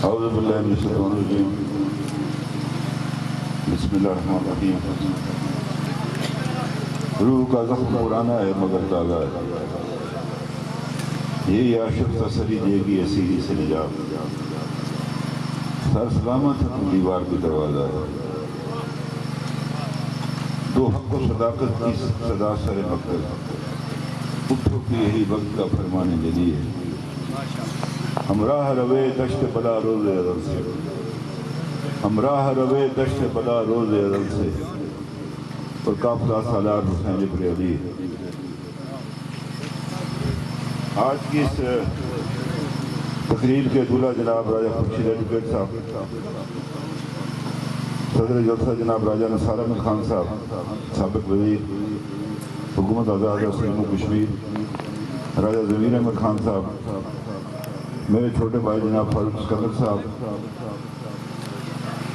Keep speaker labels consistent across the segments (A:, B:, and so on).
A: اعوذ باللہ من الشیطان الرجیم بسم اللہ الرحمن الرحیم روح کا زخم پرانا ہے مگر تازہ ہے یہ عاشق تسلی دے گی اسیری سے نجات سر سلامت ہے تو دیوار کی دروازہ ہے دو حق و صداقت کی صدا سر مقدس اٹھو کی یہی وقت کا فرمان جدی ہے ہمراہ روے دشت بلا روز ازل سے ہمراہ روے دشت بلا روز ازل سے اور قافلہ سالار حسین ابن علی. آج کی اس تقریر کے دولہ جناب راجہ خورشید ایڈوکیٹ صاحب، صدر جلسہ جناب راجہ نثار احمد خان صاحب، سابق وزیر حکومت آزاد جموں کشمیر راجہ ضمیر احمد خان صاحب، میرے چھوٹے بھائی جناب فاروق اسکندر صاحب،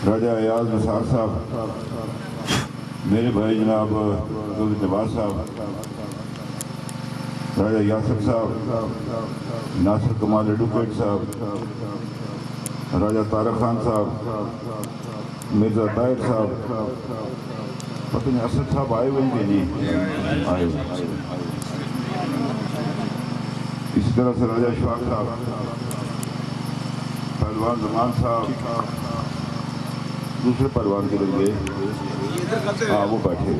A: راجہ ایاز نثار صاحب، میرے بھائی جناب عبد نواز صاحب، راجہ یاسر صاحب، ناصر کمال ایڈوکیٹ صاحب، راجہ طارق خان صاحب، مرزا طاہر صاحب، پتہ نہیں اسد صاحب آئے ہوئے ہیں کہ نہیں آئے ہوئے، اسی طرح سے راجہ اشفاق صاحب، پہلوان زمان صاحب، دوسرے پہلوان کے لوگ گئے وہ بیٹھے،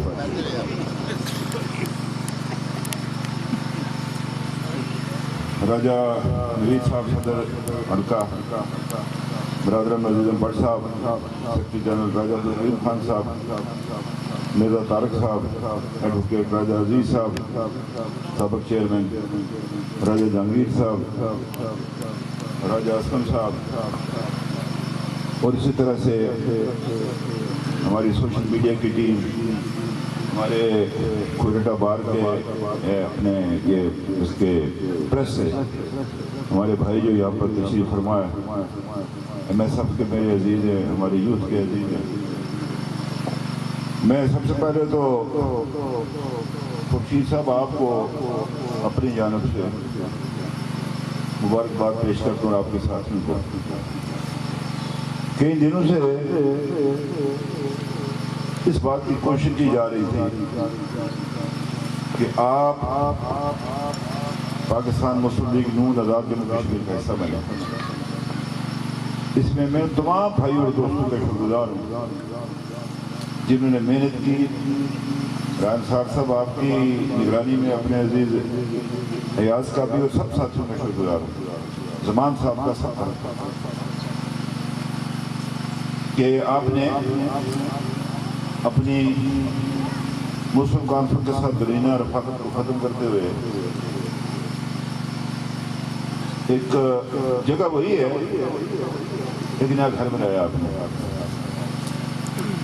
A: راجہ نوید صاحب صدر حلقہ، برادران عزیزم بٹ صاحب، سیکرٹری جنرل راجہ عبدالرحیم خان صاحب، مرزا طارق صاحب، ایڈوکیٹ راجہ عزیز صاحب، سابق چیئرمین راجہ جہانگیر صاحب، راجہ اسلم صاحب، اور اسی طرح سے ہماری سوشل میڈیا کی ٹیم، ہمارے کوئٹہ بار کے اپنے یہ اس کے پریس سے ہمارے بھائی جو یہاں پر تشریف فرما ہے، ایم ایس ایف کے میرے عزیز ہیں، ہمارے یوتھ کے عزیز ہیں. میں سب سے پہلے تو خورشید صاحب آپ کو اپنی جانب سے مبارکباد پیش کرتا ہوں، آپ کے ساتھیوں کو. کئی دنوں سے اس بات کی کوشش کی جا رہی تھی کہ آپ پاکستان مسلم لیگ نون آزاد جموں کشمیر کا حصہ بنے. اس میں تمام بھائیوں اور دوستوں کا شکر گزار ہوں جنہوں نے محنت کی. رائن صاحب آپ کی نگرانی میں اپنے عزیز ایاز کا بھی اور سب ساتھیوں کا شکر گزار ہوں، زمان صاحب کا سب کا، کہ آپ نے اپنی مسلم کانفرنس کے ساتھ درینہ رفاقت کو ختم کرتے ہوئے ایک جگہ وہی ہے لیکن آپ گھر میں رہے. آپ نے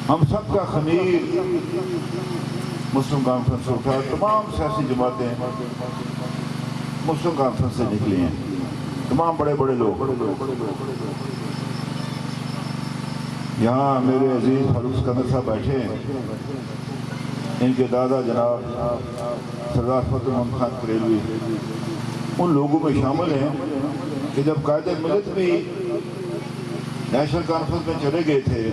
A: ہم سب کا خمیر مسلم کانفرنس سے اٹھا، تمام سیاسی جماعتیں مسلم کانفرنس سے نکلی ہیں، تمام بڑے بڑے لوگ. یہاں میرے عزیز فاروق اسکندر صاحب بیٹھے ہیں، ان کے دادا جناب سردار فتح محمد خان بریلوی ان لوگوں میں شامل ہیں کہ جب قائد ملت بھی نیشنل کانفرنس میں چلے گئے تھے،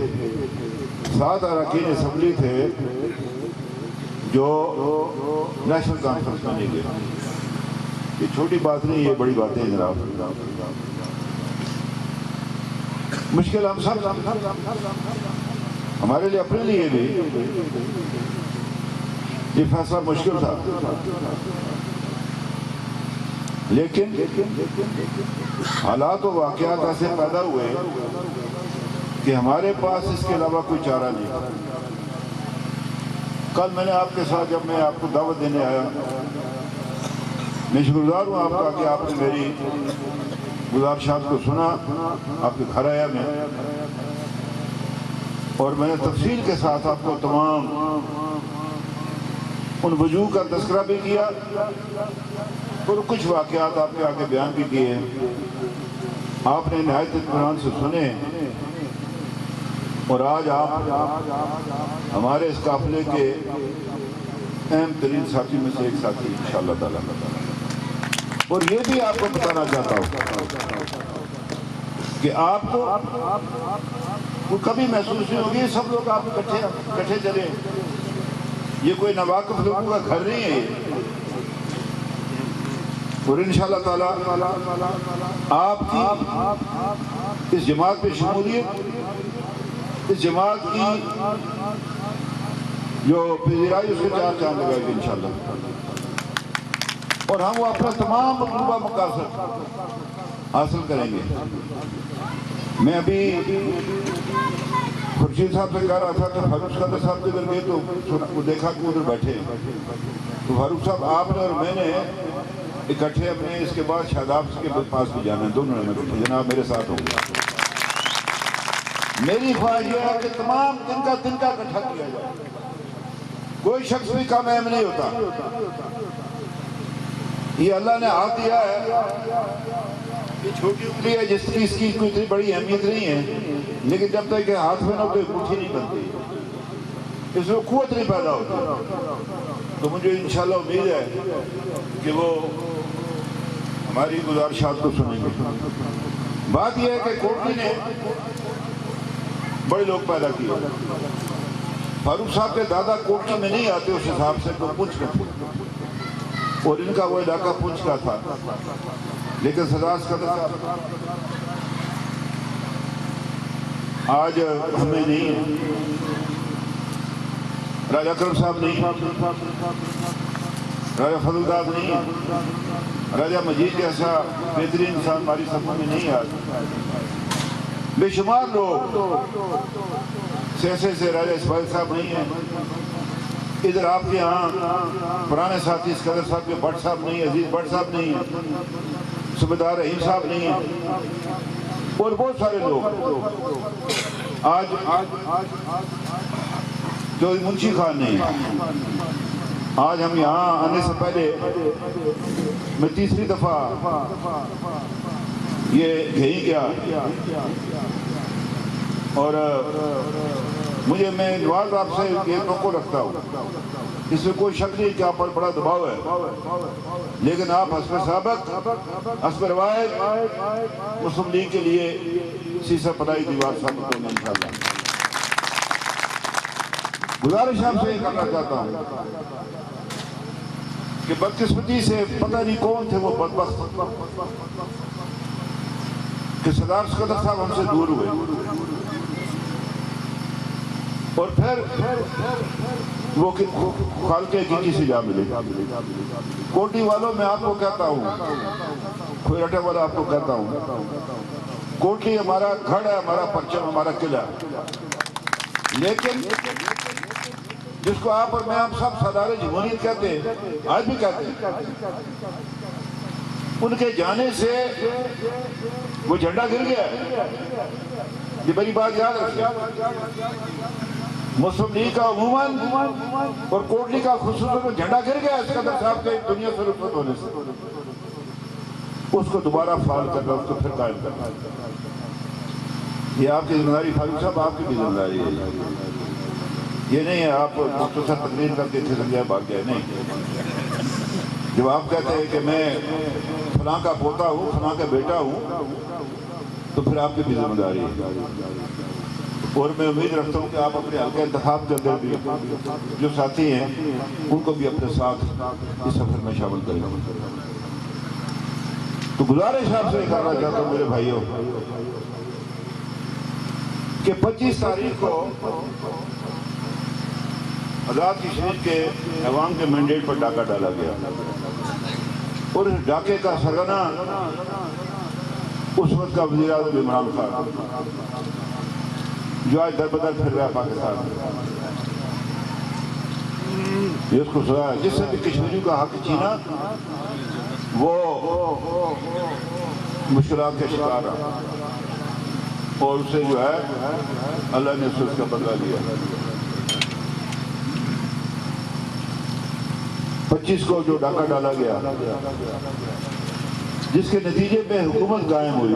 A: 7 اراکین اسمبلی تھے جو نیشنل کانفرنس میں نہیں گئے. یہ چھوٹی بات نہیں، یہ بڑی باتیں ہیں جناب. مشکل ہم سب ہمارے لیے اپنے لیے بھی یہ فیصلہ مشکل تھا، لیکن حالات و واقعات ایسے پیدا ہوئے کہ ہمارے پاس اس کے علاوہ کوئی چارہ نہیں. کل میں نے آپ کے ساتھ جب میں آپ کو دعوت دینے آیا، میں شکر گزار ہوں آپ کا کہ آپ نے میری گزارشات کو سنا. آپ کے گھر آیا میں، اور میں نے تفصیل کے ساتھ آپ کو تمام ان وجوہ کا تذکرہ بھی کیا اور کچھ واقعات آپ کے آگے بیان بھی کیے. آپ نے نہایت اطمینان سے سنے، اور آج آپ ہمارے اس قافلے کے اہم ترین ساتھی میں سے ایک ساتھی انشاءاللہ تعالیٰ. اور یہ بھی آپ کو بتانا چاہتا ہوں کہ آپ کو کبھی محسوس نہیں ہوگی سب لوگ آپ اکٹھے چلے. یہ کوئی ناواقف لوگوں کا گھر نہیں ہے یہ. اور انشاءاللہ تعالی آپ کی اس جماعت میں شمولیت, اس جماعت کی جو پذیرائی اس کے 4 چاند لگائے گی انشاءاللہ. اور ہم وہ اپنا تمام مطلوبہ مقاصد حاصل کریں گے. میں ابھی خورشید صاحب سے کہہ رہا تھا کہ فاروق صدر صاحب کے ادھر گئے تو وہ دیکھا کہ ادھر بیٹھے ہیں. تو فاروق صاحب آپ نے اور میں نے اکٹھے اپنے اس کے بعد شاداب کے پاس بھی جانا ہے. دونوں نے بیٹھے جناب میرے ساتھ ہوں گے. میری خواہش یہ ہے کہ تمام تنکا اکٹھا کیا جائے. کوئی شخص بھی کم اہم نہیں ہوتا. یہ اللہ نے ہاتھ دیا ہے. یہ چھوٹی انگلی ہے جس کی اس کی کوئی اتنی بڑی اہمیت نہیں ہے, لیکن جب تک کہ ہاتھ میں نہ کوئی مٹھی نہیں بنتی, اس میں قوت نہیں پیدا ہوتی. تو مجھے انشاءاللہ امید ہے کہ وہ ہماری گزارشات کو سنیں گے. بات یہ ہے کہ کوٹلی نے بڑے لوگ پیدا کیے. فاروق صاحب کے دادا کوٹلی میں نہیں آتے اس حساب سے تو پونچھ میں تھے, اور ان کا وہ علاقہ پونچھ کا تھا. لیکن سردار اسکندر صاحب آج ہمیں نہیں ہے. راجہ اکرم صاحب نہیں, راجہ فضل داد نہیں, راجہ مجید جیسا بہترین انسان ہماری صفوں میں نہیں آتا. بے شمار لوگ سے راجہ اسماعیل صاحب نہیں ہیں. ادھر آپ کے ہاں پرانے ساتھی اسکندر صاحب کے بٹ صاحب نہیں, عزیز بٹ صاحب نہیں ہیں, صوبیدار رحیم صاحب نہیں ہیں, اور بہت سارے لوگ. آج جو منشی خان نہیں ہے. آج ہم یہاں آنے سے پہلے میں تیسری دفعہ یہ گھیں گیا, اور میں نواز آپ سے یہ توقع رکھتا ہوں. اس میں کوئی شک نہیں کہ آپ پر بڑا دباؤ ہے, لیکن آپ حسب سابق حسب روایت مسلم لیگ کے لیے سیسہ پناہی دیوار ثابت ہونا انشاءاللہ. گزارش آپ سے یہ کرنا چاہتا ہوں کہ بدقسمتی سے پتہ نہیں کون تھے وہ بدبخت کہ سردار اسکندر صاحب ہم سے دور ہوئے, اور پھر وہ خالق حقیقی سے جا ملے. کوٹی والوں میں آپ کو کہتا ہوں, کھوئرٹے والا آپ کو کہتا ہوں, کوٹلی ہمارا گھڑ ہے, ہمارا پرچم, ہمارا قلعہ. لیکن جس کو آپ اور میں ہم سب سردار جمہوریت کہتے ہیں, آج بھی کہتے ہیں, ان کے جانے سے وہ جھنڈا گر گیا. یہ بڑی بات یاد رکھیں. مسلم لیگ کا عموماً اور کوٹلی کا خصوصاً جھنڈا گر گیا اسکندر صاحب کے دنیا سے رخصت ہونے سے. اس کو دوبارہ فعال کرنا, اس کو پھر قائم کرنا, یہ آپ کی ذمہ داری. فاروق صاحب آپ کی بھی ذمہ داری ہے. یہ نہیں ہے آپ مختصر تقریر کر کے پھر گیا بھاگ گئے. نہیں, جب آپ کہتے ہیں کہ میں فلاں کا پوتا ہوں, فلاں کا بیٹا ہوں, تو پھر آپ کی بھی ذمہ داری ہے. اور میں امید رکھتا ہوں کہ آپ اپنے حلقہ انتخاب کے اندر بھی جو ساتھی ہیں ان کو بھی اپنے ساتھ اس سفر میں شامل کریں. تو گزارش آپ سے کرنا چاہتا ہوں میرے بھائیوں کہ 25 تاریخ کو آزاد کشمیر کے عوام کے مینڈیٹ پر ڈاکہ ڈالا گیا, اور اس ڈاکے کا سرغنہ اس وقت کا وزیر اعظم عمران خان, جو آج در بدر پھر رہا پاکستان. یہ اس کو سزا ہے. جس سے بھی کشمیریوں کا حق چھینا وہ مشکلات کے شکار رہا, اور اسے جو ہے اللہ نے اس کا بدلہ لیا. 25 کو جو ڈاکہ ڈالا گیا, جس کے نتیجے میں حکومت قائم ہوئی,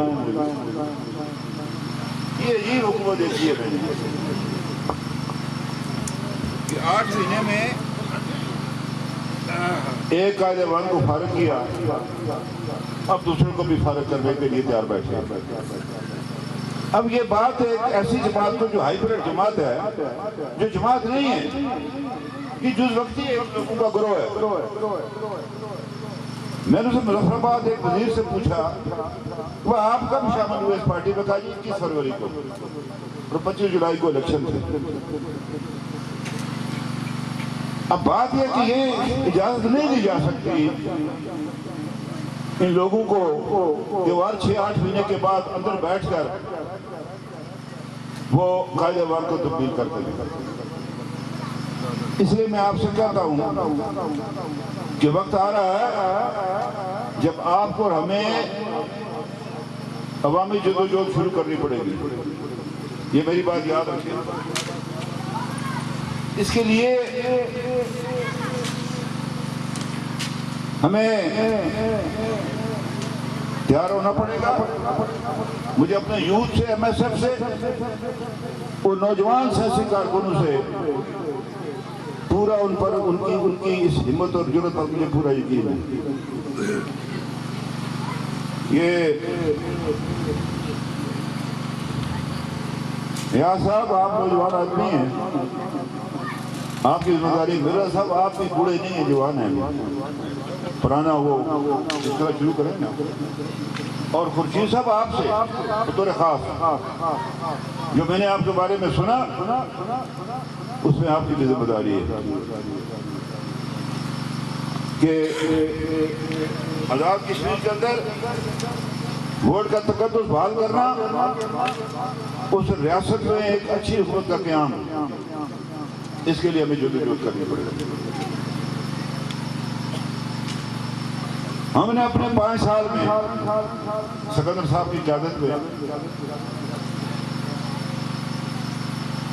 A: یہ حکومت دیکھی ہے میں نے کہ 8 مہینے میں ایک قائد اعوان کو فارغ کیا, اب دوسرے کو بھی فارغ کرنے کے لیے تیار بیٹھے. اب یہ بات ایک ایسی جماعت کو جو ہائیبرڈ جماعت ہے، جو جماعت نہیں ہے، یہ جز وقتی ایک لوگوں کا گروہ ہے۔ میں نے اسے مظفر آباد ایک وزیر سے پوچھا وہ آپ کب شامل ہوئے اس پارٹی میں؟ کہا جی 21 فروری کو، اور 25 جولائی کو الیکشن تھے۔ اب بات یہ کہ یہ اجازت نہیں دی جا سکتی ان لوگوں کو کہ وہ 6-8 مہینے کے بعد اندر بیٹھ کر وہ قائد عوام کو تبدیل کرتے ہیں۔ اس لیے میں آپ سے کہتا ہوں کہ وقت آ رہا ہے جب آپ کو اور ہمیں عوامی جدوجہد شروع کرنی پڑے گی، یہ میری بات یاد رکھیں۔ اس کے لیے ہمیں تیار ہونا پڑے گا۔ مجھے اپنے یوتھ سے، ایم ایس ایف سے، اور نوجوان سیاسی کارکنوں سے پورا ان پر ان کی اس ہمت اور جرات پر مجھے پورا یقین ہے۔ یہ ریاض صاحب آپ نوجوان آدمی ہیں، آپ کی ذمہ داری، مرزا صاحب آپ بھی بوڑھے نہیں ہیں، جوان ہیں، پرانا وہ اس طرح شروع کریں نا۔ اور خورشید صاحب آپ سے بطور خاص جو میں نے آپ کے بارے میں سنا، اس میں آپ کی بھی ذمہ داری ہے کہ آزاد کشمیر کے اندر ووٹ کا تقدس بحال کرنا، اس ریاست میں ایک اچھی حکومت کا قیام، اس کے لیے ہمیں جدوجہد کرنی پڑے گی۔ ہم نے اپنے 5 سال میں سکندر صاحب کی قیادت میں،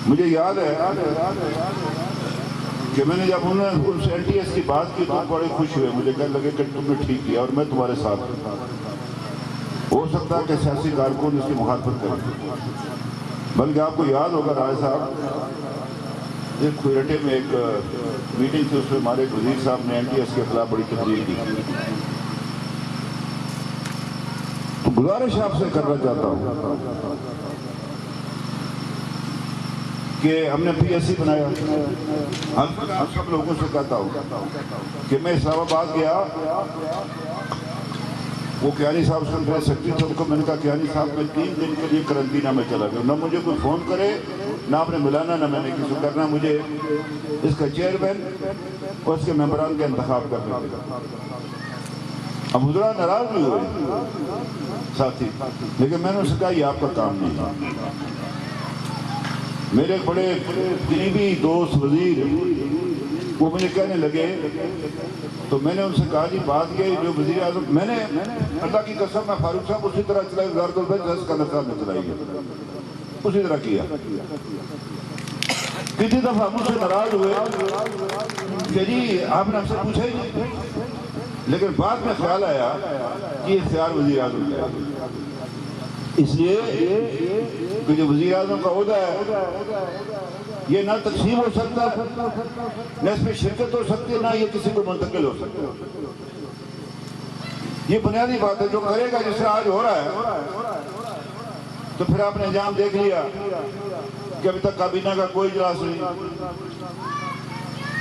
A: مجھے یاد ہے کہ میں نے جب انہوں نے ان سے LTS کی بات کی تو بڑے خوش ہوئے، مجھے کہنے لگے کہ تم نے ٹھیک کیا اور میں تمہارے ساتھ ہوں۔ ہو سکتا ہے کہ سیاسی کارکن اس کی مخالفت کریں، بلکہ آپ کو یاد ہوگا رائے صاحب ایک کوئٹے میں ایک میٹنگ تھی، اس میں ہمارے وزیر صاحب نے LTS کے خلاف بڑی تقریر کی۔ تو گزارش آپ سے کرنا چاہتا ہوں کہ ہم نے PSC بنایا، ہم سب لوگوں سے کہتا ہوں کہ میں اسلام آباد گیا، وہ کیانی صاحب سے میرے سیکرٹری تھے، ان کو میں نے کہا کیانی صاحب میں 3 دن کے لیے قرنطینہ میں چلا گیا، نہ مجھے کوئی فون کرے، نہ آپ نے ملانا، نہ میں نے کسی کو کرنا، مجھے اس کا چیئرمین اور اس کے ممبران کا انتخاب کرنا پڑا۔ اب حضرات ناراض بھی ہوئے ساتھی، لیکن میں نے ان سے کہا یہ آپ کا کام نہیں ہے۔ میرے بڑے قریبی دوست وزیر وہ مجھے کہنے لگے، تو میں نے ان سے کہا جی بات یہ جو وزیر اعظم، میں نے اللہ کی قسم میں فاروق صاحب اسی طرح چلائی، وزارت البیت سکندر صاحب نے چلائی ہے، اسی طرح کیا۔ کسی دفعہ مجھ سے ناراض ہوئے کہ جی آپ نے ہم سے پوچھا ہی نہیں، لیکن بعد میں خیال آیا کہ اختیار وزیر اعظم کا ہے، اس لیے کہ جو وزیر اعظم کا عہدہ ہے یہ نہ تقسیم ہو سکتا، نہ اس میں شرکت ہو سکتی، نہ یہ کسی کو منتقل ہو سکتا۔ یہ بنیادی بات ہے، جو کرے گا جس سے آج ہو رہا ہے، تو پھر آپ نے انجام دیکھ لیا کہ ابھی تک کابینہ کا کوئی اجلاس نہیں۔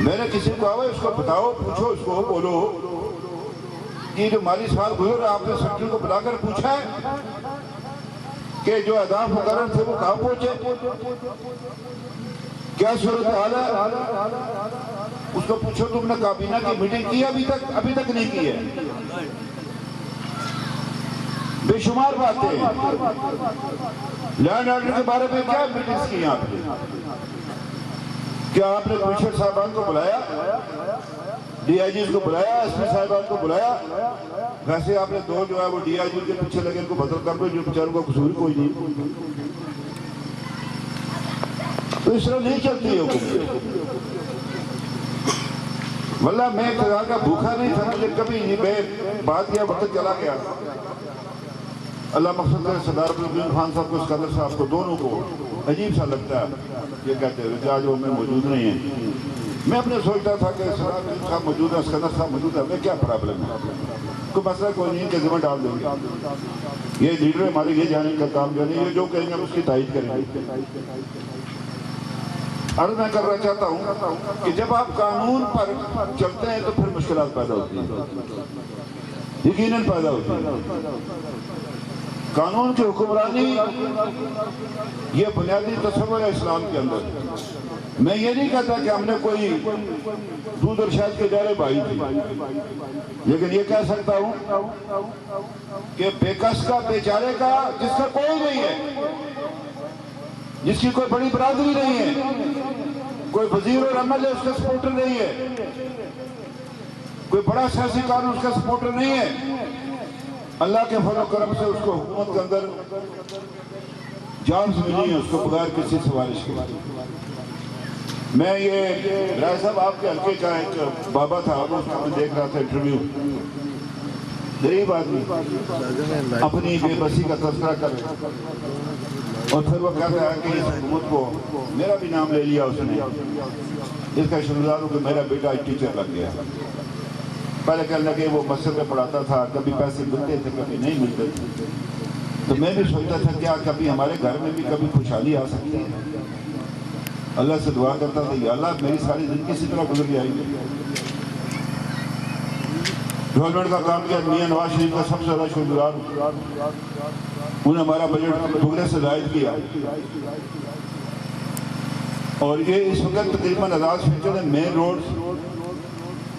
A: میں نے کسی کو کہا اس کو بتاؤ، پوچھو اس کو، بولو کہ جو مالی سال گزر آپ نے سیکرٹری کو بلا کر پوچھا ہے کہ جو اہداف مقرر تھے وہ کہاں پہنچے، کیا صورتحال ہے، اس کو پوچھو تم نے کابینہ کی میٹنگ کی ابھی تک نہیں کی ہے۔ بے شمار باتیں لینڈ آرڈر کے بارے میں کیا میٹنگز کی آپ نے، کیا آپ نے کمشنر صاحبان کو بلایا، DIGs کو بلایا، SP صاحبان کو بلایا؟ ویسے آپ نے 2 جو ہے وہ DIG کے پیچھے لگے ان کو بدل کر دو، جو بیچاروں کا قصور کوئی نہیں۔ تو اس طرح نہیں چلتی ہے حکومت۔ واللہ میں اقتدار کا بھوکا نہیں تھا، مجھے کبھی میں بات کیا وقت چلا گیا۔ اللہ مقصد کرے سردار عبدالقیوم خان صاحب کو، سکندر صاحب کو، دونوں کو عجیب سا لگتا ہے یہ کہتے ہیں کہ آج وہ میں موجود نہیں ہیں۔ میں اپنے سوچتا تھا کہ سردار عبدالقیوم صاحب موجود ہے، سکندر صاحب موجود ہے، میں کیا پرابلم ہے؟ کوئی مسئلہ کوئی نہیں، ان کے ذمہ ڈال دیں گے، یہ لیڈر ہمارے یہ جانے کا کام جو نہیں، یہ جو کہیں گے ہم اس کی تائید کریں گے۔ عرض میں کرنا چاہتا ہوں کہ جب آپ قانون پر چلتے ہیں تو پھر مشکلات پیدا ہوتی ہیں، یقیناً پیدا ہوتی ہیں۔ قانون کی حکمرانی یہ بنیادی تصور ہے اسلام کے اندر۔ میں یہ نہیں کہتا کہ ہم نے کوئی دودھ اور شہد کے ڈیرے بائی تھی، لیکن یہ کہہ سکتا ہوں کہ بے کس کا، بیچارے کا، جس کا کوئی نہیں ہے، جس کی کوئی بڑی برادری نہیں ہے، کوئی وزیر اور ایم ایل اے اس کا سپورٹر نہیں ہے، کوئی بڑا سیاسی کارکن اس کا سپورٹر نہیں ہے، اللہ کے فضل و کرم سے اس کو حکومت کے اندر جابز ملی ہے، اس کو بغیر کسی سفارش کے۔ میں یہ رائے صاحب آپ کے حلقے کا ایک بابا تھا، اس کا میں دیکھ رہا تھا انٹرویو، غریب آدمی اپنی بے بسی کا تذکرہ کر رہے، اور پھر وہ کہتا ہے کہ اس حکومت کو میرا بھی نام لے لیا اس نے، اس کا شکرگزار ہوں کہ میرا بیٹا ٹیچر لگ گیا۔ پہلے کہنے لگے وہ مسجد میں پڑھاتا تھا، کبھی پیسے ملتے تھے کبھی نہیں ملتے تھے، تو میں بھی سوچتا تھا کیا کبھی ہمارے گھر میں بھی کبھی خوشحالی آ سکتی ہے۔ اللہ سے دعا کرتا تھا یا اللہ میری ساری زندگی اسی طرح گزر جائے گی۔ گورنمنٹ کا کام کیا، میاں نواز شریف کا سب سے زیادہ شکرگزار ہوں، انہوں نے ہمارا بجٹ دگنے سے زائد کیا، اور یہ اس وقت تقریباً آزاد فیوچر مین روڈ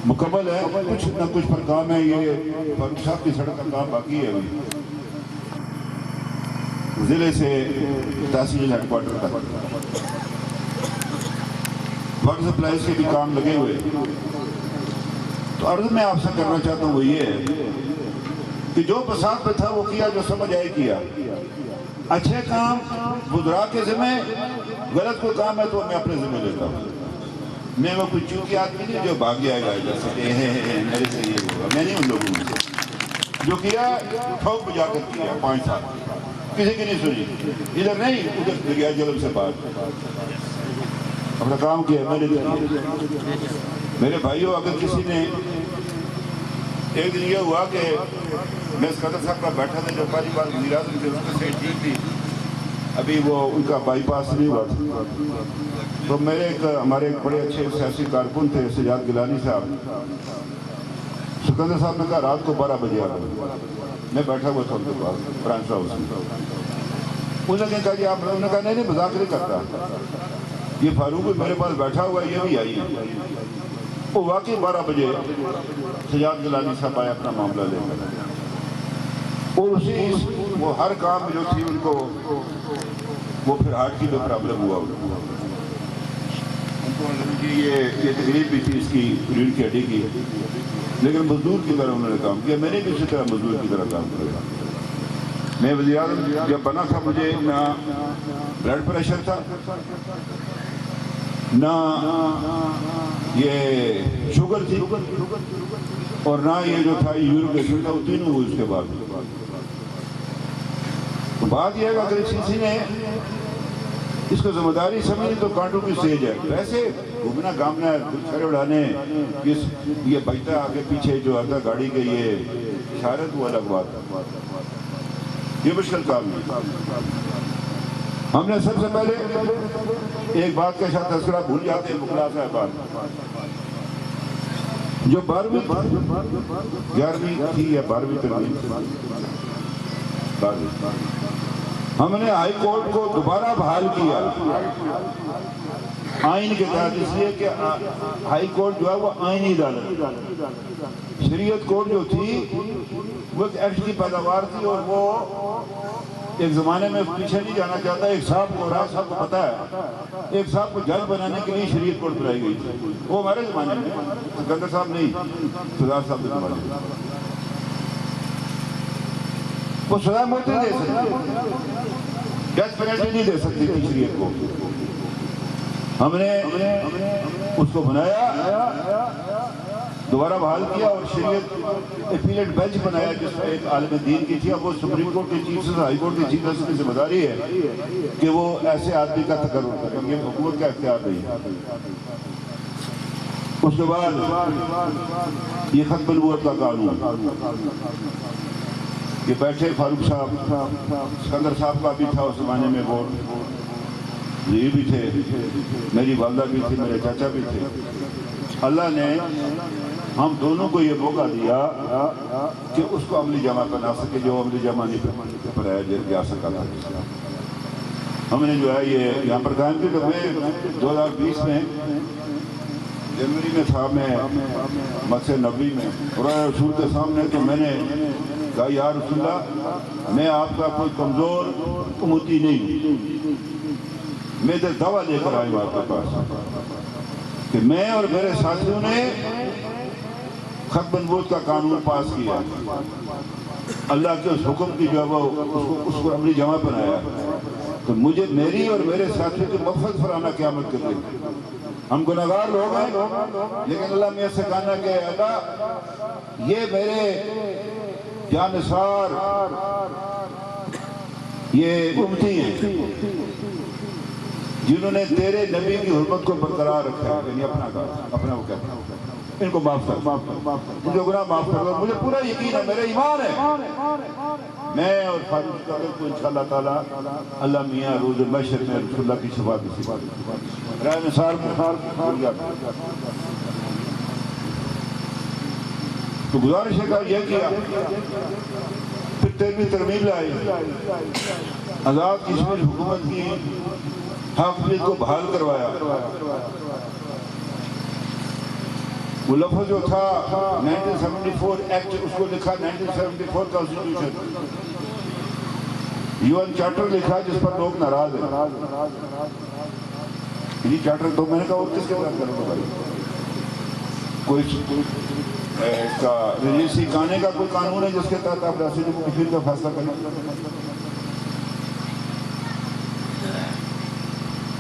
A: مکمل ہے، کچھ نہ کچھ پر کام ہے، یہ فاروق صاحب کی سڑک کا کام باقی ہے ابھی، ضلع سے تحصیل ہیڈ کوارٹر تک واٹر سپلائیز کے بھی کام لگے ہوئے۔ تو عرض میں آپ سے کرنا چاہتا ہوں وہ یہ ہے کہ جو بساط پہ تھا وہ کیا، جو سمجھ آئے کیا، اچھے کام وزراء کے ذمہ، غلط کوئی کام ہے تو میں اپنے ذمہ لیتا ہوں۔ میں وہ کوئی چونکی آدمی نہیں جو بھاگ جائے گا جیسے کہ میرے سے یہ ہوگا، میں نہیں ان لوگوں سے جو کیا ٹھوک بجا کر کیا 5 سال، کسی کی نہیں سنی، ادھر نہیں ادھر گیا جلم سے بات، اپنا کام کیا میں نے کیا۔ میرے بھائیوں، اگر کسی نے ایک دن یہ ہوا کہ میں اسکندر صاحب کا بیٹھا تھا، جو پہلی بار وزیر اعظم تھے، اس کی صحت ٹھیک تھی، ابھی وہ ان کا بائی پاس نہیں ہوا تھا، تو ہمارے ایک بڑے اچھے سیاسی کارکن تھے سجاد گیلانی صاحب، سکندر صاحب نے کہا رات کو 12 بجے آ گئے، میں بیٹھا ہوا تھا ان کے پاس برانچ ہاؤس میں، انہوں نے کہا کہ آپ، انہوں نے کہا نہیں مذاق نہیں کرتا، یہ فاروق بھی میرے پاس بیٹھا ہوا ہے، یہ بھی آئی ہے۔ وہ واقعی 12 بجے سجاد گیلانی صاحب آئے اپنا معاملہ لے کر، اور وہ ہر کام جو تھی ان کو، وہ پھر ہارٹ کی بھی پرابلم ہوا ان کو، یہ تکلیف بھی تھی اس کی ریڑھ کی ہڈی کی، لیکن مزدور کی طرح انہوں نے کام کیا۔ میں نے بھی اسی طرح مزدور کی طرح کام کیا۔ میں وزیر اعظم جب بنا تھا، مجھے نہ بلڈ پریشر تھا، نہ یہ شوگر تھی، اور نہ یہ جو تھا یورک ایسڈ تھا، وہ تینوں ہوئی اس کے بعد۔ بات یہ ہے کہ اگر کسی نے اس کو ذمہ داری سمجھی تو کانٹوں کی سیج ہے، ویسے گھومنا گامنا چھڑے اڑانے، یہ بجتا آگے پیچھے جو آتا گاڑی کے یہ اشارت، وہ الگ بات ہے، یہ مشکل کام نہیں۔ ہم نے سب سے پہلے ایک بات کا شاید تذکرہ بھول جاتے ہیں، مخلا صاحبان، جو 11ویں تھی یا 12ویں ترمیم، ہم نے ہائی کورٹ کو دوبارہ بحال کیا آئین کے تحت، اس لیے کہ ہائی کورٹ جو ہے وہ آئینی عدالت، شریعت کورٹ جو تھی وہ ایک ایکٹ کی پیداوار تھی، اور وہ ایک زمانے میں پیچھے نہیں جانا چاہتا، ایک صاحب کو رہا، صاحب کو پتا ہے، ایک صاحب کو جج بنانے کے لیے شریعت کورٹ بنائی گئی تھی، وہ ہمارے زمانے میں، سکندر صاحب نہیں، سردار صاحب کے زمانے میں، وہ سزا موت نہیں دے سکتی، ڈیتھ پینلٹی نہیں دے سکتی تھی شریعت کو۔ ہم نے اس کو بنایا، دوبارہ بحال کیا، اور شریعت اپیلیٹ بینچ بنایا جس میں ایک عالم دین کی تھی۔ اب وہ سپریم کورٹ کے چیف سے ہائی کورٹ کے چیف جسٹس کی ذمہ داری ہے کہ وہ ایسے آدمی کا تقرر کریں، یہ حکومت کا اختیار نہیں ہے۔ اس کے بعد یہ ختم نبوت کا قانون، یہ بیٹھے فاروق صاحب، سکندر صاحب کا بھی تھا اس زمانے میں، وہ یہ بھی تھے، میری والدہ بھی تھی، میرے چاچا بھی تھے۔ اللہ نے ہم دونوں کو یہ موقع دیا کہ اس کو عملی جمع بنا سکے، جو عملی جمع نہیں بنایا جا سکا تھا۔ ہم نے جو ہے یہ یہاں پر قائم کی، تو میں 2020 میں جنوری میں تھا، میں مسجد نبوی میں قرآن رسول کے سامنے، تو میں نے کہا یا رسول اللہ، میں آپ کا کوئی کمزور امتی نہیں، میں تو دعویٰ لے کر آئی ہوں آپ کے پاس کہ میں اور میرے ساتھیوں نے ختم نبوت کا قانون پاس کیا، اللہ کے اس حکم کی جو ہے وہ اس کو عملی جمع بنایا، تو مجھے میری اور میرے ساتھیوں کی مغفرت فرانا قیامت کے دن۔ ہم گناہگار لوگ ہیں، لیکن اللہ میں سے کہنا کہ اللہ یہ میرے جانثار یہ امتی ہیں جنہوں نے تیرے نبی کی حرمت کو برقرار رکھا ہے، یعنی اپنا وہ کہتا ہے ان کو معاف کر، مجھے گناہ معاف کر دو، مجھے پورا یقین ہے، میرا ایمان ہے، میں اور فاروق قادر کو انشاءاللہ تعالی اللہ میاں روز محشر میں رسول اللہ کی شفاعت نصیب رائے نثار کو تو گزارش ہے کہ یہ کیا، پھر 13ویں ترمیم لائی، آزاد کشمیر حکومت کی حاکمیت کو بحال کروایا۔ وہ لفظ جو تھا 1974 ایکٹ، اس کو لکھا 1974 کانسٹیٹیوشن، UN چارٹر لکھا جس پر لوگ ناراض ہیں۔ یہ چارٹر تو میں نے کہا اور کس کے بات کرنے کو بھائی، کوئی اس کا رجسٹری کانے کا کوئی قانون ہے جس کے تحت آپ ریاست جموں کشمیر کا فیصلہ کریں،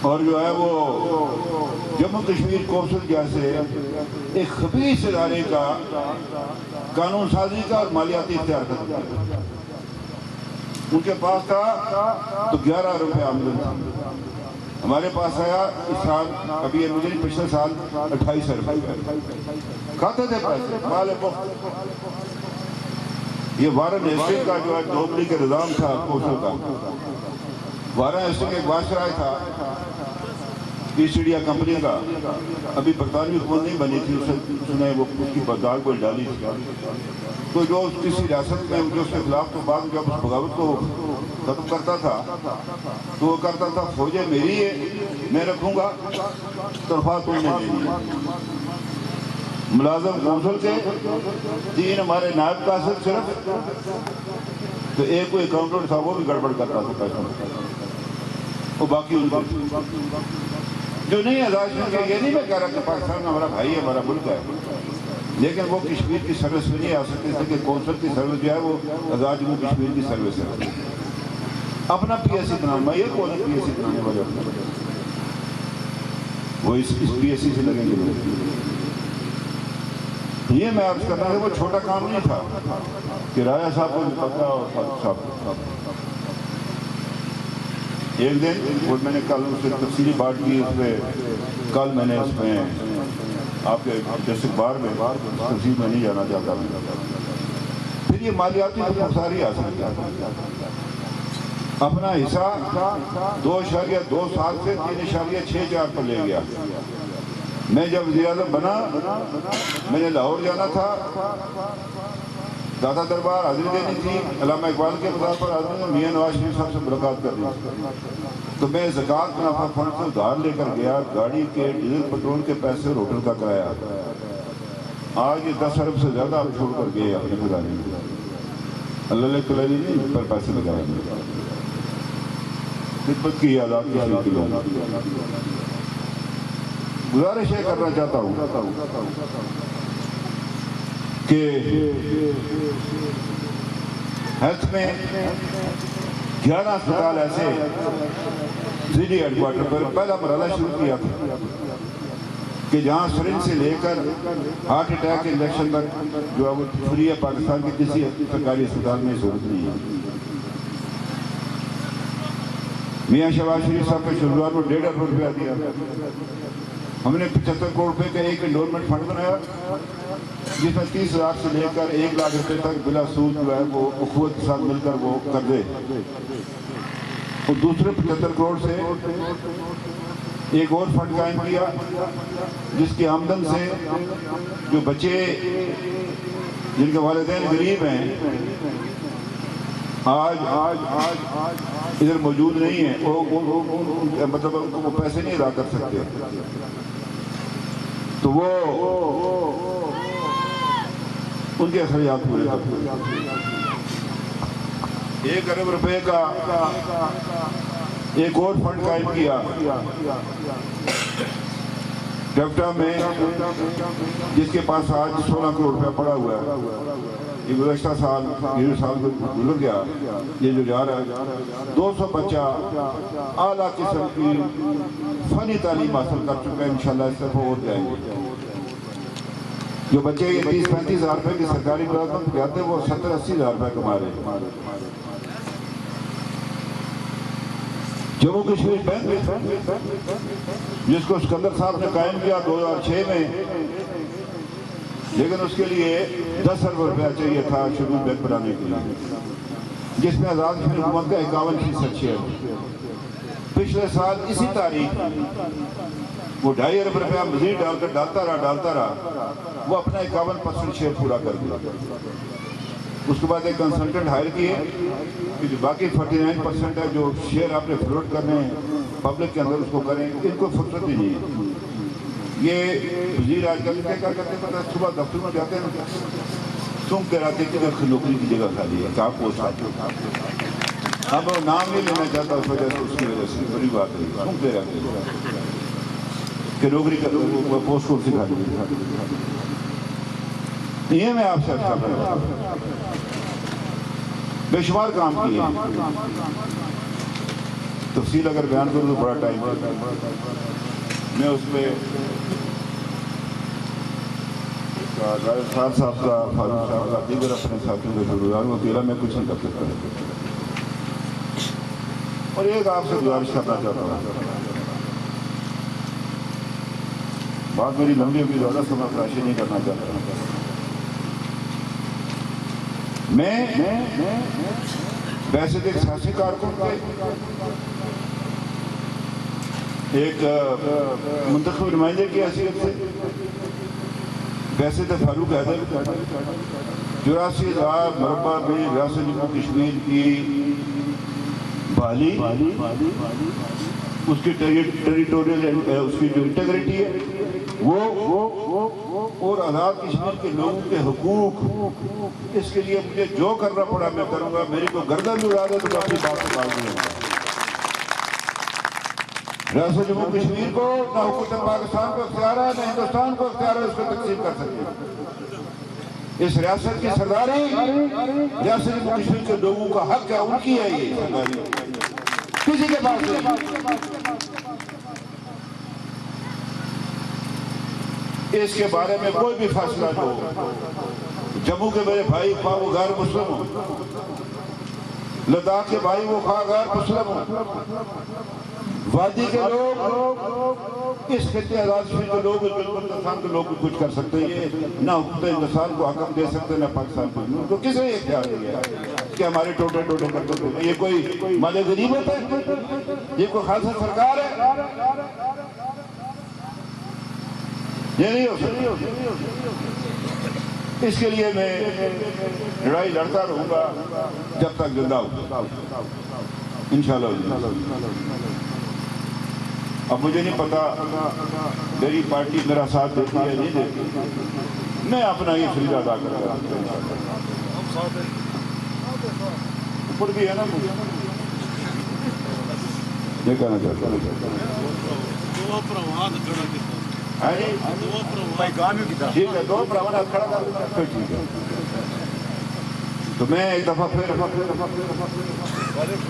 A: اور جو ہے وہ جموں کشمیر کونسل جیسے ایک خبیث ادارے کا قانون سازی کا اور مالیاتی اختیار کر دیا۔ ان کے پاس تھا تو 11 روپے آمدن تھی، ہمارے پاس آیا اس سال، ابھی مجھے پچھلے سال 28 روپے کھاتے تھے پیسے مال مفت۔ یہ وارن ہیسٹنگ کا جو ہے ڈوبلی کے نظام تھا کونسل کا، وارن ہیسٹنگ ایک وائسرائے تھا ایسٹ انڈیا کمپنی کا، ابھی برطانوی حکومت نہیں بنی تھی، اس نے وہ اس کی بغداد کو ڈالی تھی، تو جو کسی ریاست میں جو اس کے خلاف تو بعد جب اس بغاوت کو ختم کرتا تھا تو وہ کرتا تھا فوجیں میری ہے میں رکھوں گا، تنخواہ تم نے دینی ہے۔ ملازم کونسل کے 3 ہمارے نائب قاصد صرف، تو ایک کوئی اکاؤنٹنٹ تھا وہ بھی گڑبڑ کرتا تھا پیسوں، وہ باقی ان کو جو نہیں آزاد کے، یہ نہیں میں کہہ رہا کہ پاکستان ہمارا بھائی ہے، ہمارا ملک ہے، لیکن وہ کشمیر کی سروس میں نہیں آ سکتے، اس لیے کہ کونسل کی سروس جو ہے وہ آزاد جموں کشمیر کی سروس ہے۔ اپنا پی ایس سی بنانا، میں یہ کون ہے پی ایس سی بنانے والے، وہ اس پی ایس سی سے لگیں گے۔ یہ میں عرض کرنا ہے وہ چھوٹا کام نہیں تھا کہ راجہ صاحب کو پتہ اور فاروق صاحب کو۔ ایک دن وہ میں نے کل اس سے تفصیلی بات کی، اس میں کل میں نے اس میں آپ کے ڈسٹرکٹ بار میں تفصیل میں نہیں جانا چاہتا، پھر یہ مالیاتی خساری حاصل کیا، اپنا حصہ 2.27 سے 3.64 پر لے گیا۔ میں جب وزیر اعظم بنا میں نے لاہور جانا تھا، دادا دربار حاضری دینی تھی، علامہ اقبال کے مزار پر حاضری میں میاں نواز شریف صاحب سے ملاقات کرنی تھی، تو میں زکوٰۃ منافع فنڈ سے ادھار لے کر گیا، گاڑی کے ڈیزل پیٹرول کے پیسے اور ہوٹل کا کرایہ، آج یہ 10 ارب سے زیادہ آپ چھوڑ کر گئے اپنے خزانے میں، اللہ کلالی نہیں پر پیسے لگائے، خدمت کی آزاد کی گزارش یہ کرنا چاہتا ہوں کہ ہیلتھ میں 11 اسپتال ایسے ضلعی ہیڈ کوارٹر پر پہلا مرحلہ شروع کیا تھا کہ جہاں سرنج سے لے کر ہارٹ اٹیک کے انجیکشن تک جو ہے وہ فری ہے، پاکستان کے کسی سرکاری اسپتال میں ضرورت نہیں ہے۔ میاں شہباز شریف صاحب کے شلوار کو 1.5 ارب روپیہ دیا، ہم نے 75 کروڑ روپے کا ایک انڈورمنٹ فنڈ بنایا جس میں 30,000 سے لے کر 1,00,000 روپے تک بلا سود جو ہے وہ اخوت کے ساتھ مل کر وہ کر دے. اور دوسرے 75 کروڑ سے ایک اور فنڈ قائم کیا جس کی آمدن سے جو بچے جن کے والدین غریب ہیں آج ادھر موجود نہیں ہیں مطلب وہ پیسے نہیں ادا کر سکتے تو وہ ان کے اخراجات پورے کرتے. 1 ارب روپے کا ایک اور فنڈ قائم کیا ڈیپٹا میں جس کے پاس آج 16 کروڑ روپیہ پڑا ہوا ہے. یہ گزشتہ سال گزر گیا. یہ جو جا رہا ہے 200 بچہ اعلیٰ قسم کی فنی تعلیم حاصل کر چکا ہے. انشاءاللہ اس طرف اور جائیں گے. جو بچے 30-35 ہزار روپے کی سرکاری ملازمت جاتے ہیں وہ 70-80 ہزار روپے کما رہے ہیں. جموں کشمیر بینک جس کو اسکندر صاحب نے قائم کیا 2006 میں لیکن اس کے لیے 10 ارب روپیہ چاہیے تھا شیڈول بینک بنانے کے لیے جس میں آزاد کشمیر حکومت کا 51% شیئر. پچھلے سال اسی تاریخ وہ 2.5 ارب روپیہ مزید ڈال کر ڈالتا رہا وہ اپنا 51% شیئر پورا کر دیا. اس کے بعد ایک کنسلٹنٹ ہائر کیے کہ جو باقی 49% ہے جو شیئر آپ نے فلوٹ کرنے ہیں پبلک کے اندر اس کو کریں. ان کو فرصت ہی نہیں ہے. یہ وزیر آج کل کیا کرتے پتہ ہے صبح دفتر میں جاتے ہیں سونگ کے رہتے کہ نوکری کی جگہ خالی ہے کہاں پوسٹ آتے. اب وہ نام نہیں لینا چاہتا اس وجہ سے اس کی وجہ سے بڑی بات ہے سونگ کے رہتے کہ نوکری کا پوسٹ کو سکھا دیں. یہ میں آپ سے کر رہا ہوں بے شمار کام کیے ہیں. تفصیل اگر بیان کروں تو بڑا ٹائم ہے. میں اس میں خان صاحب کا فاروق صاحب کا دیگر اپنے ساتھیوں کے گزار ہوں. اکیلا میں کچھ نہیں کر سکتا. اور ایک آپ سے گزارش کرنا چاہتا ہوں. بات میری لمبی ہوگی زیادہ سمجھ تلاشی نہیں کرنا چاہتا. میں ویسے ایک سیاسی کارکن کے ایک منتخب نمائندے کی حیثیت سے ویسے تو فاروق حیدر 84,000 مربع میں ریاست جموں کشمیر کی بحالی اس کی ٹیریٹوریل اس کی جو انٹیگریٹی ہے وہ اور آزاد کشمیر کے لوگوں کے حقوق اس کے لیے مجھے جو کرنا پڑا میں کروں گا. میری کو گردن بھی اڑا دے تو میں اپنی بات سے باز نہیں ہوں. ریاست جموں کشمیر کو نہ حکومت پاکستان کو اختیار ہے نہ ہندوستان کو اختیار ہے اس کو تقسیم کر سکتے. اس ریاست کی سرداری ریاست جموں کشمیر کے لوگوں کا حق ہے. ان کی ہے یہ سرداری کسی کے پاس نہیں. اس کے بارے میں کوئی بھی فیصلہ جو جموں کے میرے بھائی خواہ وہ غیر مسلم ہو لداخ کے بھائی وہ خواہ غیر مسلم ہو وادی کے لوگ اس خطے آزاد کشمیر کے لوگ ہندوستان کے لوگ بھی کچھ کر سکتے ہیں. یہ نہ حکومت ہندوستان کو حکم دے سکتے نہ پاکستان کو. ان کو کسی نے اختیار نہیں ہے کہ ہمارے ٹوٹے کرتے ہیں. یہ کوئی مال غنیمت ہے؟ یہ کوئی خالصہ سرکار ہے؟ یہ نہیں ہو سکتی. اس کے لیے میں لڑائی لڑتا رہوں گا جب تک زندہ ہوں انشاءاللہ. اب مجھے نہیں پتا میری پارٹی میرا ساتھ دیتی ہے نہیں دیتی. میں اپنا یہ فریضہ ادا کرتا ہوں. اوپر بھی ہے نا یہ کہنا چاہتا ہوں. ٹھیک ہے دو پراوان کھڑا کر ٹھیک ہے. تو میں ایک دفعہ پھر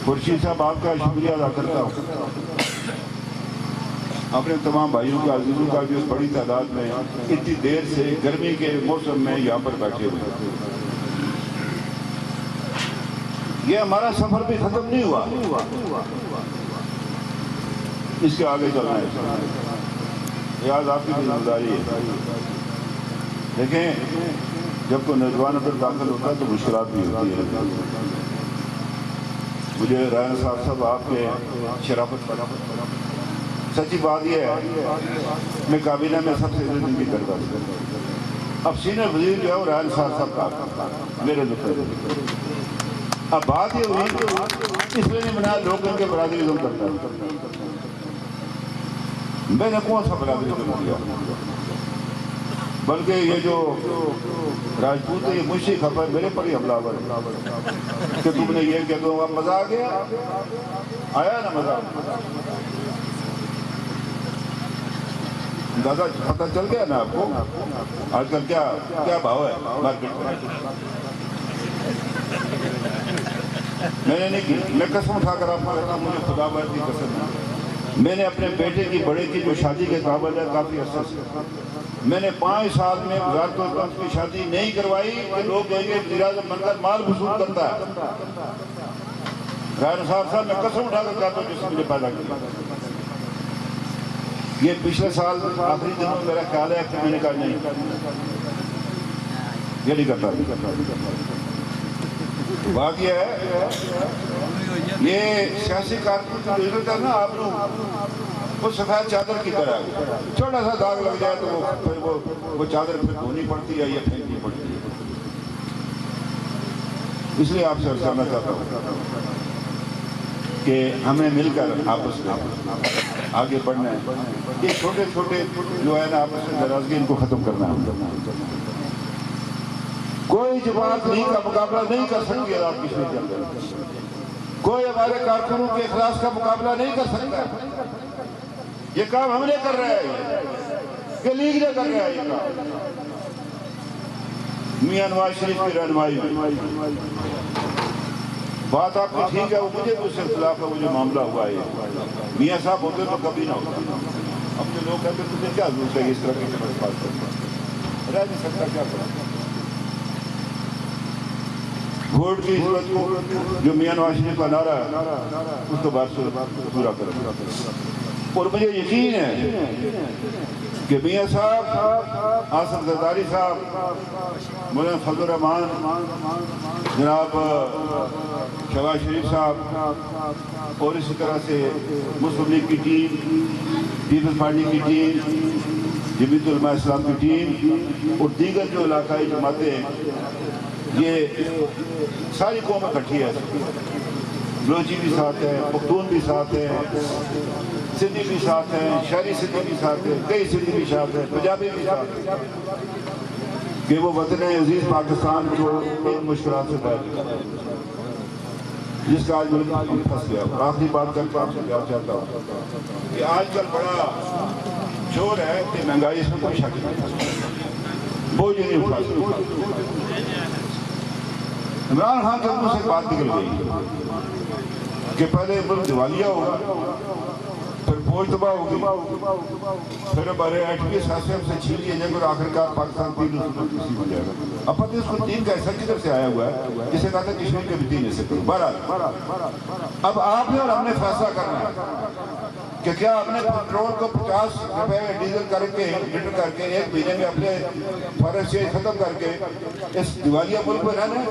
A: خورشید صاحب آپ کا شکریہ ادا کرتا ہوں. اپنے تمام بھائیوں کا عزیزوں کا جو بڑی تعداد میں اتنی دیر سے گرمی کے موسم میں یہاں پر بیٹھے ہوئے. یہ ہمارا سفر بھی ختم نہیں ہوا. اس کے آگے چلنا ہے. ریاض آپ کی ذمہ داری ہے. دیکھیں جب کوئی نوجوان اندر داخل ہوتا ہے تو مشکلات بھی ہوتی ہے. مجھے رائنا صاحب آپ کے شرافت پر سچی بات یہ ہے میں کابینہ میں سب سے زندگی کرتا ہوں. اب سینئر وزیر جو ہے وہ رائنا صاحب کا میرے دفعے. اب بات یہ ہوئی اس لیے نہیں بنایا لوگ ان کے برادریزم کرتا ہے. میں نے کون سا برادریزم کیا بلکہ یہ جو راجپوت ہے یہ مجھ سے خبر میرے پر ہی حملہ آور کہ تم نے یہ کہہ دو مزہ آ گیا آیا نا مزہ دادا پتہ چل گیا نا آپ کو آج کل کیا بھاؤ ہے مارکیٹ میں. میں نے نہیں کی میں قسم اٹھا کر آپ کو کہتا ہوں مجھے خدا بار کی قسم ہے. میں نے اپنے بیٹے کی بڑے کی جو شادی کے قابل ہے کافی عرصے سے میں نے 5 سال میں وزارت القدس کی شادی نہیں کروائی کہ لوگ کہیں گے وزیر اعظم بن کر مال وصول کرتا ہے. رائنا صاحب میں قسم اٹھا کر کہتا ہوں جس نے مجھے پیدا کیا. یہ پچھلے سال آخری دنوں میں میرا خیال ہے کہ میں نے کہا نہیں یہ نہیں کرتا. بات یہ ہے یہ سیاسی کارکن کی عزت ہے نا آپ لوگ وہ سفید چادر کی طرح چھوٹا سا داغ لگ جائے تو پھر وہ چادر پھر دھونی پڑتی ہے یا پھینکنی پڑتی ہے. اس لیے آپ سے عرض کرنا چاہتا ہوں کہ ہمیں مل کر آپس میں آگے بڑھنا ہے. یہ چھوٹے چھوٹے جو ہے نا آپس میں ناراضگی ان کو ختم کرنا ہے. کوئی جماعت نہیں کا مقابلہ نہیں کر سکتی ہے آپ کشمیر کے اندر. کوئی ہمارے کارکنوں کے اخلاص کا مقابلہ نہیں کر سکتا. یہ کام ہم نے کر رہے ہیں کہ لیگ نے کر رہا ہے. یہ کام میاں نواز شریف کی رہنمائی میں بات آپ کی ٹھیک ہے وہ مجھے بھی اس سے اختلاف ہے وہ جو معاملہ ہوا ہے. میاں صاحب ہوتے تو کبھی نہ ہوتا. اب جو لوگ کہتے تجھے کیا ضرورت ہے اس طرح کی بات کرنا رہ نہیں سکتا کیا کرنا. ووٹ کی ضرورت کو جو میاں نواز شریف کا نعرہ ہے اس کو بات سے پورا کریں. اور مجھے یقین ہے کہ میاں صاحب آصف زرداری صاحب مولانا فضل الرحمان جناب شہباز شریف صاحب اور اسی طرح سے مسلم لیگ کی ٹیم پیپلز پارٹی کی ٹیم جمعیت علماء اسلام کی ٹیم اور دیگر جو علاقائی جماعتیں یہ ساری قوم اکٹھی ہے. بلوچی بھی ساتھ ہے پختون بھی ساتھ ہے سندھی بھی ساتھ ہیں شہری سندھی بھی ساتھ ہے کئی سندھی بھی ساتھ ہے پنجابی بھی ساتھ ہے کہ وہ وطن عزیز پاکستان کو ان مشکلات سے باہر نکالا جس کا آج ملک پھنس گیا. آخری بات کر کے آپ سے کہنا چاہتا ہوں کہ آج کل بڑا شور ہے کہ مہنگائی اس میں کوئی شک نہیں بوجھ نہیں اٹھا سکتا. عمران خان کے منہ سے بات نکل گئی کہ پہلے ملک دیوالیہ ہوگا پھر فوج تباہ ہوگی پھر ہمارے ایٹمی سیاسی ہم سے چھین لیے جائیں گے اور آخرکار پاکستان 3 کسی ہو جائے گا. اب پتہ اس کو 3 کا حصہ کدھر سے آیا ہوا ہے جسے کہا تھا کشمیر کے بھی 3 حصے کرو. بہرحال اب آپ نے اور ہم نے فیصلہ کرنا ہے کہ کیا اپنے پیٹرول کو 50 روپے ڈیزل کر کے لیٹر کر کے 1 مہینے میں اپنے فارغ سے ختم کر کے اس دیوالیہ ملک میں رہنا ہے.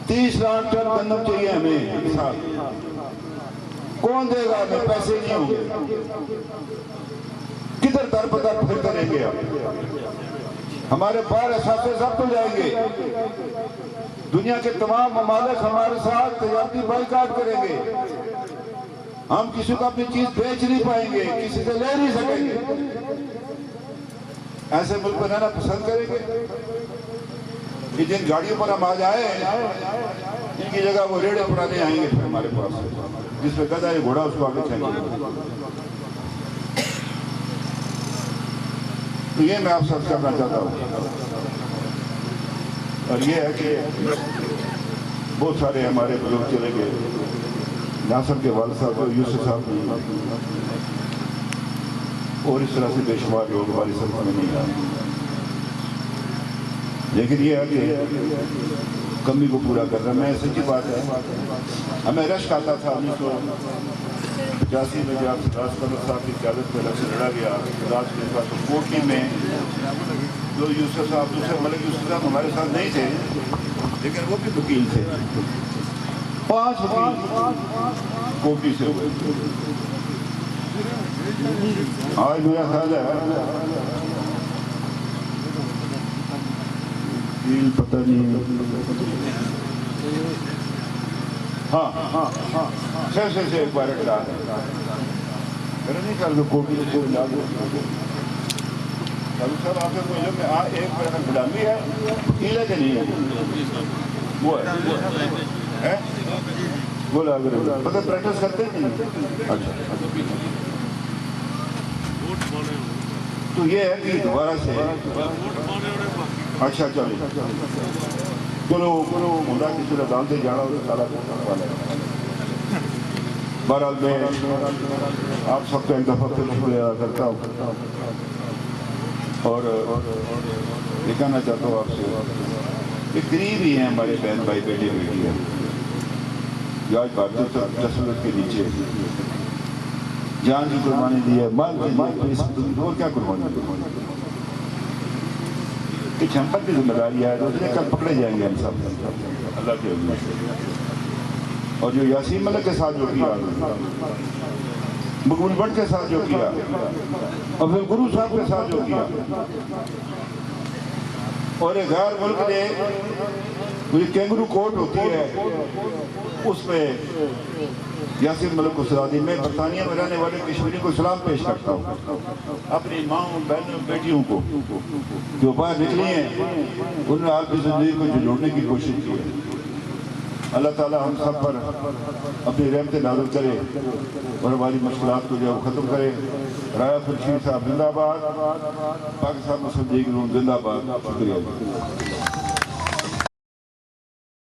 A: 30 لاکھ ٹن گندم چاہیے ہمیں سال. کون دے گا ہمیں؟ پیسے نہیں ہوں گے. کدھر در بدر پھرتے رہیں گے؟ ہمارے باہر احساسے ضبط ہو جائیں گے. دنیا کے تمام ممالک ہمارے ساتھ تجارتی بائیکاٹ کریں گے. ہم کسی کو اپنی چیز بیچ نہیں پائیں گے کسی سے لے نہیں سکیں گے. ایسے ملک میں رہنا پسند کریں گے کہ جن گاڑیوں پر ہم آ جائیں ان کی جگہ وہ ریڑے پرانے آئیں گے پھر ہمارے پاس جس میں گدھا ہے گھوڑا اس کو آگے چاہیے. تو یہ میں آپ سب کرنا چاہتا ہوں. اور یہ ہے کہ بہت سارے ہمارے لوگ چلے گئے. ناصر کے والد صاحب یوسف صاحب اور اس طرح سے بے شمار لوگ ہماری سمجھ میں نہیں آئے. لیکن یہ ہے کہ کمی کو پورا کرنا میں سچی بات ہے. ہمیں رشک آتا تھا 1950 85 میں جب راج قمر صاحب کی قیادت میں الیکشن لڑا گیا راج کے پاس تو کوٹی میں جو یوسف صاحب دوسرے ملک یوسف صاحب ہمارے ساتھ نہیں تھے لیکن وہ بھی وکیل تھے 5 وکیل کوٹی سے ہوئے آج میرا خیال ہے پتہ نہیں ہاں سے ایک بار اٹھا میرا نہیں خیال کہ کوٹی سے کوئی لا دو صاحب آپ کے کوئی میں ایک بار غلامی ہے وکیل ہے کہ نہیں ہے وہ ہے بولا مطلب پریکٹس کرتے ہیں اچھا تو یہ ہے کہ دوبارہ سے اچھا چلو خدا کسی رضان سے جانا ہوتا سارا بہرحال میں آپ سب کا ایک دفعہ پھر شکریہ ادا کرتا ہوں اور یہ کہنا چاہتا ہوں آپ سے یہ قریب ہی ہیں ہمارے بہن بھائی بیٹے بیٹی ہیں جو آج بھارتی تصویر کے نیچے جان کی قربانی دی ہے مال کی اور کیا قربانی کہ چھمپر کی ذمہ داری ہے دوسرے کل پکڑے جائیں گے ہم سب اللہ کے حکم سے اور جو یاسین ملک کے ساتھ جو کیا مقبول بٹ کے ساتھ جو کیا اور پھر گرو صاحب کے ساتھ جو کیا اور ایک غیر ملک نے مجھے کینگرو کوٹ ہوتی ہے اس پہ یاسین ملک کو سلا دی میں برطانیہ میں رہنے والے کشمیری کو سلام پیش کرتا ہوں اپنی ماں بہنوں بیٹیوں کو جو باہر نکلی ہیں انہوں نے آپ کی زندگی کو جوڑنے کی کوشش کی ہے اللہ تعالی ہم سب پر اپنی رحمت نازل کرے اور ہماری مشکلات کو جو ختم کرے رایا خورشید صاحب زندہ باد پاکستان مسلم لیگ زندہ باد شکریہ